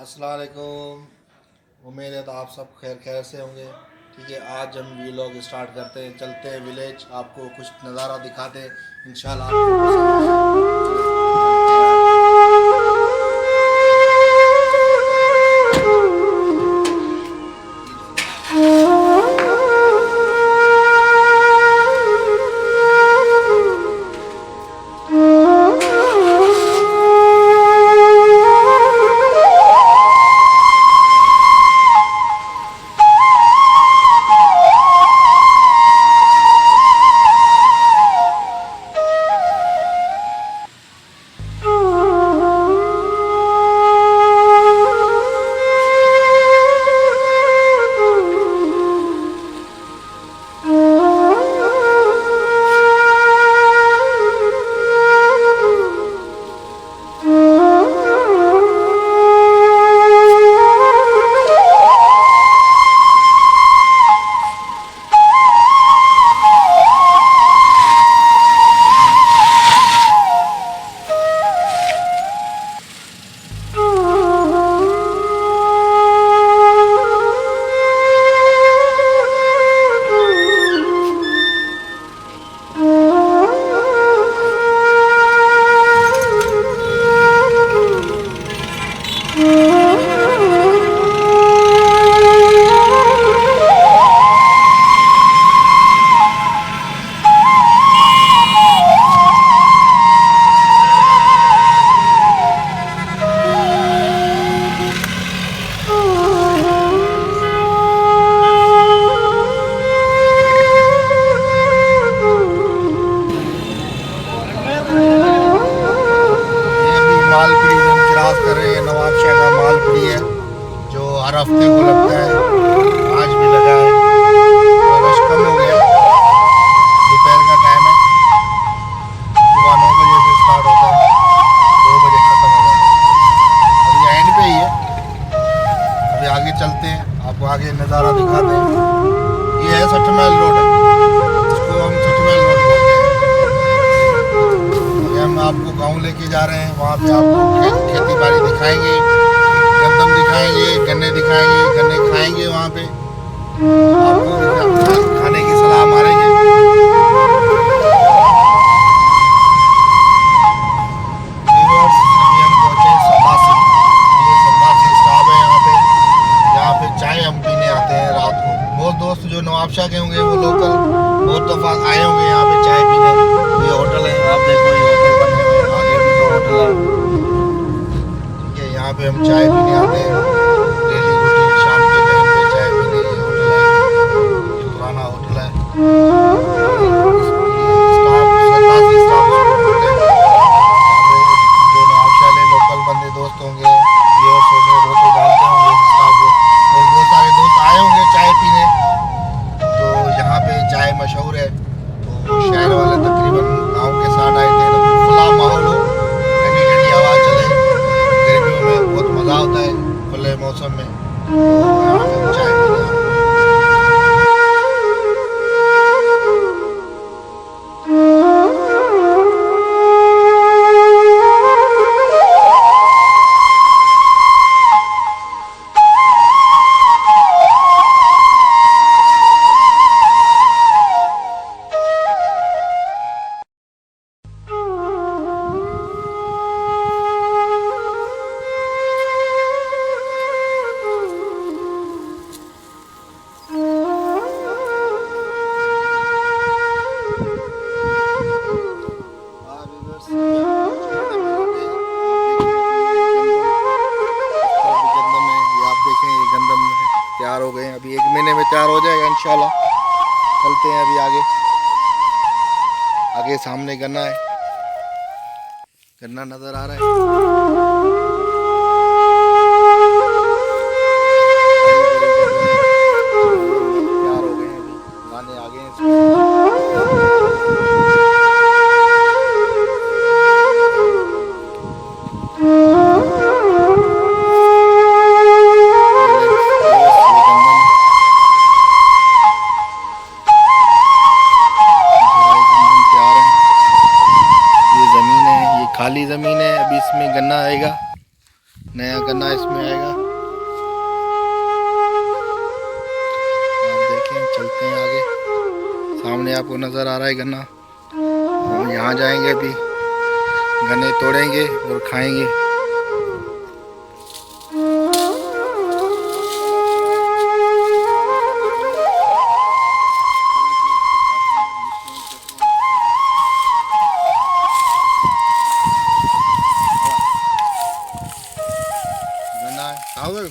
अस्सलाम वालेकुम। उम्मीद है तो आप सब खैर खैर से होंगे। ठीक है, आज हम व्लॉग स्टार्ट करते हैं, चलते हैं विलेज, आपको कुछ नज़ारा दिखाते हैं, इंशाल्लाह आपको पसंद मालपुरी से हम क्रॉस कर रहे हैं। नवाबशाह का मालपुरी है जो हर हफ्ते को लगता है, आज भी लगा है। तो रश कम हो गया, दोपहर का टाइम है, सुबह 9 बजे से स्टार्ट होता है, 2 बजे ख़त्म हो जाता है। अभी एंड पे ही है, अभी आगे चलते हैं, आपको आगे नज़ारा दिखाते हैं। ये है 60 माइल रोड, इसको हम 60 माइल रोड बोलते हैं। हम आपको गांव लेके जा रहे हैं, वहाँ पे आपको खेती बाड़ी दिखाएंगे, गंदम दिखाएंगे, गन्ने दिखाएंगे, गन्ने खाएंगे, वहाँ पे आपको खाने की सलाह मारेंगे। अभी हम पहुँचे संतासी, ये संतासी स्टॉप है यहाँ पे चाय हम पीने आते हैं रात को। बहुत दोस्त जो नवाबशाह के होंगे वो लोकल बहुत दफ़ा आए होंगे यहाँ पे चाय पीने। ये होटल है, आप देखो ये होटल बने हुए हैं, आगे भी 2 होटल है। ठीक है, यहाँ पे हम चाय पीने आते हैं, डेली रूटीन शाम के टाइम पे चाय पीने। ये होटल है, ये पुराना होटल है, स्टाफ 87 स्टाफ उसको बोलते हैं। जो नवाबशाह के लोकल बंदे दोस्त होंगे, व्यूअर्स होंगे, वो तो जानते होंगे इस स्टाफ को, और बहुत सारे दोस्त आए होंगे चाय पीने। तो यहाँ पे चाय मशहूर है, तो शहर वाले तकरीबन गांव के साथ आए थे, तो खुला माहौल हो, ठंडी ठंडी हवा चले, गर्मियों में बहुत मज़ा होता है खुले मौसम में। तो यहाँ पे हम चाय पीने आते हैं। तैयार हो गए हैं, अभी 1 महीने में तैयार हो जाएगा इंशाल्लाह। चलते हैं अभी आगे, आगे सामने गन्ना है, गन्ना नज़र आ रहा है। तैयार हो गए हैं, अभी गाने आ गए हैं। खाली ज़मीन है, अभी इसमें गन्ना आएगा। जाएगा। आप देखें, चलते हैं आगे। सामने आपको नज़र आ रहा है गन्ना। हम यहाँ जाएंगे, अभी गन्ने तोड़ेंगे और खाएंगे। गन्ना खाओगे?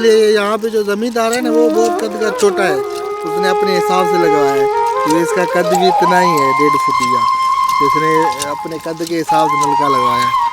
इसलिए यहाँ पे जो ज़मींदार है ना वो बहुत कद का छोटा है, उसने अपने हिसाब से लगवाया है कि इसका कद भी इतना ही है 1.5 फुटिया, तो इसने अपने कद के हिसाब से नलका लगवाया है।